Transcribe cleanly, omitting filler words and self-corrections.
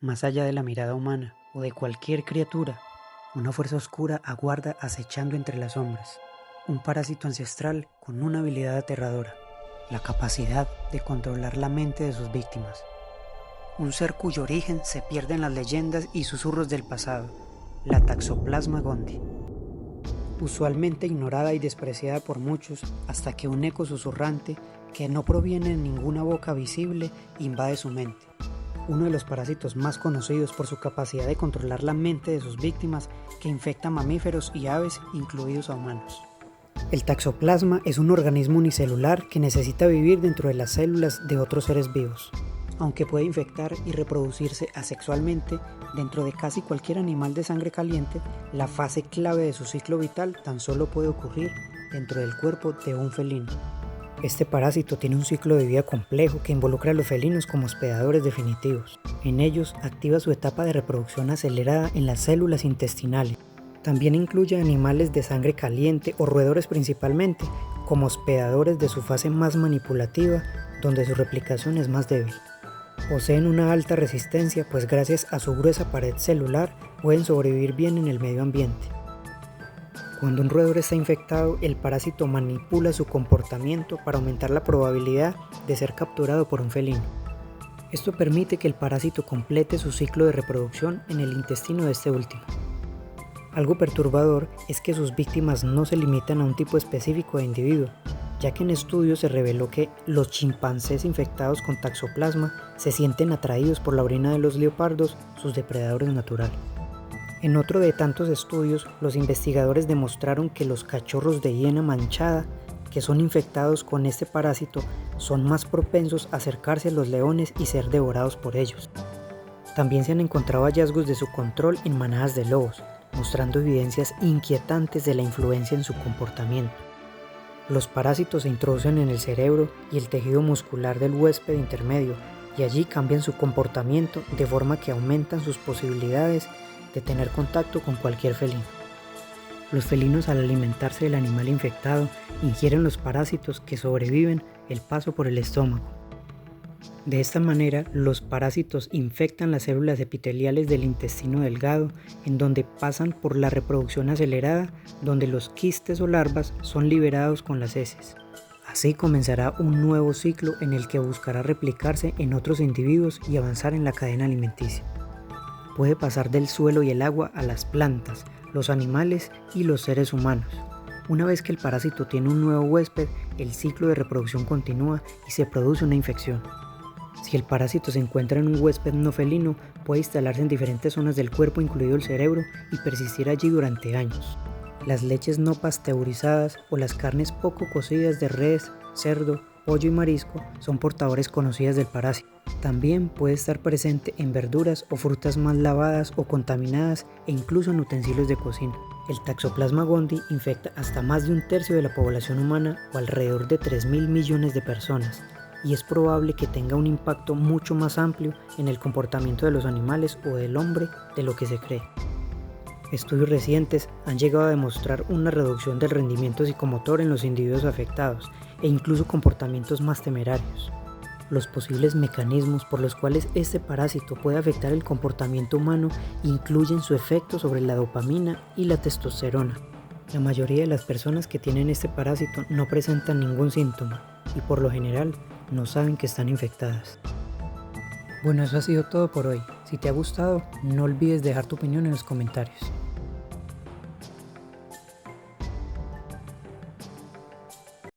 Más allá de la mirada humana o de cualquier criatura, una fuerza oscura aguarda acechando entre las sombras. Un parásito ancestral con una habilidad aterradora, la capacidad de controlar la mente de sus víctimas. Un ser cuyo origen se pierde en las leyendas y susurros del pasado, la Toxoplasma gondii. Usualmente ignorada y despreciada por muchos, hasta que un eco susurrante que no proviene de ninguna boca visible invade su mente. Uno de los parásitos más conocidos por su capacidad de controlar la mente de sus víctimas, que infecta mamíferos y aves, incluidos a humanos. El Toxoplasma es un organismo unicelular que necesita vivir dentro de las células de otros seres vivos. Aunque puede infectar y reproducirse asexualmente dentro de casi cualquier animal de sangre caliente, la fase clave de su ciclo vital tan solo puede ocurrir dentro del cuerpo de un felino. Este parásito tiene un ciclo de vida complejo que involucra a los felinos como hospedadores definitivos. En ellos activa su etapa de reproducción acelerada en las células intestinales. También incluye animales de sangre caliente o roedores principalmente, como hospedadores de su fase más manipulativa, donde su replicación es más débil. Poseen una alta resistencia, pues gracias a su gruesa pared celular pueden sobrevivir bien en el medio ambiente. Cuando un roedor está infectado, el parásito manipula su comportamiento para aumentar la probabilidad de ser capturado por un felino. Esto permite que el parásito complete su ciclo de reproducción en el intestino de este último. Algo perturbador es que sus víctimas no se limitan a un tipo específico de individuo, ya que en estudios se reveló que los chimpancés infectados con Toxoplasma se sienten atraídos por la orina de los leopardos, sus depredadores naturales. En otro de tantos estudios, los investigadores demostraron que los cachorros de hiena manchada, que son infectados con este parásito, son más propensos a acercarse a los leones y ser devorados por ellos. También se han encontrado hallazgos de su control en manadas de lobos, mostrando evidencias inquietantes de la influencia en su comportamiento. Los parásitos se introducen en el cerebro y el tejido muscular del huésped intermedio, y allí cambian su comportamiento de forma que aumentan sus posibilidades de tener contacto con cualquier felino. Los felinos, al alimentarse del animal infectado, ingieren los parásitos que sobreviven el paso por el estómago. De esta manera, los parásitos infectan las células epiteliales del intestino delgado, en donde pasan por la reproducción acelerada, donde los quistes o larvas son liberados con las heces. Así comenzará un nuevo ciclo en el que buscará replicarse en otros individuos y avanzar en la cadena alimenticia. Puede pasar del suelo y el agua a las plantas, los animales y los seres humanos. Una vez que el parásito tiene un nuevo huésped, el ciclo de reproducción continúa y se produce una infección. Si el parásito se encuentra en un huésped no felino, puede instalarse en diferentes zonas del cuerpo, incluido el cerebro, y persistir allí durante años. Las leches no pasteurizadas o las carnes poco cocidas de res, cerdo, pollo y marisco son portadores conocidas del parásito. También puede estar presente en verduras o frutas mal lavadas o contaminadas e incluso en utensilios de cocina. El Toxoplasma gondii infecta hasta más de un tercio de la población humana o alrededor de 3.000 millones de personas, y es probable que tenga un impacto mucho más amplio en el comportamiento de los animales o del hombre de lo que se cree. Estudios recientes han llegado a demostrar una reducción del rendimiento psicomotor en los individuos afectados e incluso comportamientos más temerarios. Los posibles mecanismos por los cuales este parásito puede afectar el comportamiento humano incluyen su efecto sobre la dopamina y la testosterona. La mayoría de las personas que tienen este parásito no presentan ningún síntoma y por lo general no saben que están infectadas. Bueno, eso ha sido todo por hoy. Si te ha gustado, no olvides dejar tu opinión en los comentarios.